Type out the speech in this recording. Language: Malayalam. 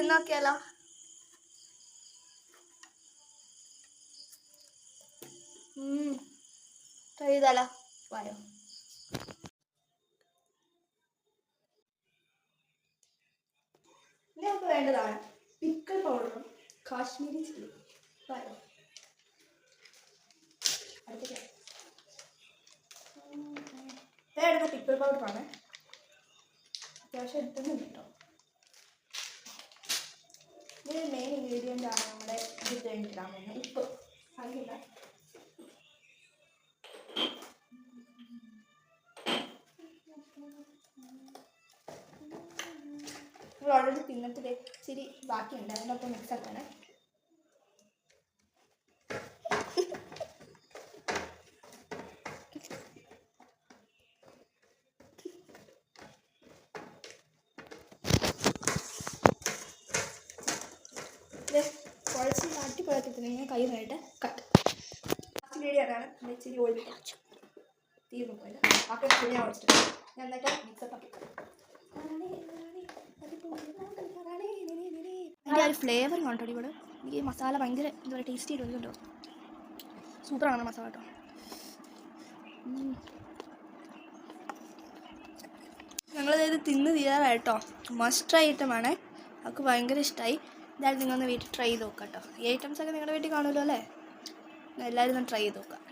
തിന്നോക്കിയാലോ? ട്രൈ ചെയ്താലോ? വായോ. ഇനി നമുക്ക് വേണ്ടതാണ് പിക്കിൾ പൗഡറും കാശ്മീരി ചില്ലി. വായോ. ഇതായിരുന്നു പിക്കിൾ പൗഡറാണ്. അത്യാവശ്യം എടുത്തുന്നുണ്ട് കേട്ടോ. ഇത് മെയിൻ ഇൻഗ്രീഡിയൻ്റ് ആണ് നമ്മുടെ ഇത് കഴിഞ്ഞിട്ടാൻ പോകുന്നത്. ഉപ്പ് അറിയില്ല. നമ്മൾ ഓൾറെഡി തിന്നിട്ട് ഇച്ചിരി ബാക്കിയുണ്ട്, അതിനൊപ്പം മിക്സ് ആക്കാണ്. കുഴച്ച് അടിപൊളിയാക്കി ഇങ്ങനെ കൈ നേരിട്ട് കട്ട്. ലാസ്റ്റ് വീഡിയോയാണ് ഇച്ചിരി ഓയിൽ തീർന്നു പോയത്. ആക്കി ഞാൻ ഒഴിച്ചിട്ട് ഞാൻ എന്നിട്ട് മിക്സപ്പ് ആക്കി. അതിൻ്റെ ആ ഒരു ഫ്ലേവർ കണ്ടോ ഇവിടെ. എനിക്ക് ഈ മസാല ഭയങ്കര എന്താ പറയുക ടേസ്റ്റി ആയിട്ട് വരുന്നുണ്ടോ. സൂപ്പറാണ് മസാല കേട്ടോ. ഞങ്ങളിത് തിന്ന് തീരാറായിട്ടോ. മസ്റ്റ് ട്രൈ ഐറ്റമാണ്. അവർക്ക് ഭയങ്കര ഇഷ്ടമായി. എന്തായാലും നിങ്ങളൊന്ന് വീട്ടിൽ ട്രൈ ചെയ്ത് നോക്കാം കേട്ടോ. ഈ ഐറ്റംസൊക്കെ നിങ്ങളുടെ വീട്ടിൽ കാണുമല്ലോ അല്ലേ? എല്ലാവരും ഒന്ന് ട്രൈ ചെയ്ത് നോക്കാം.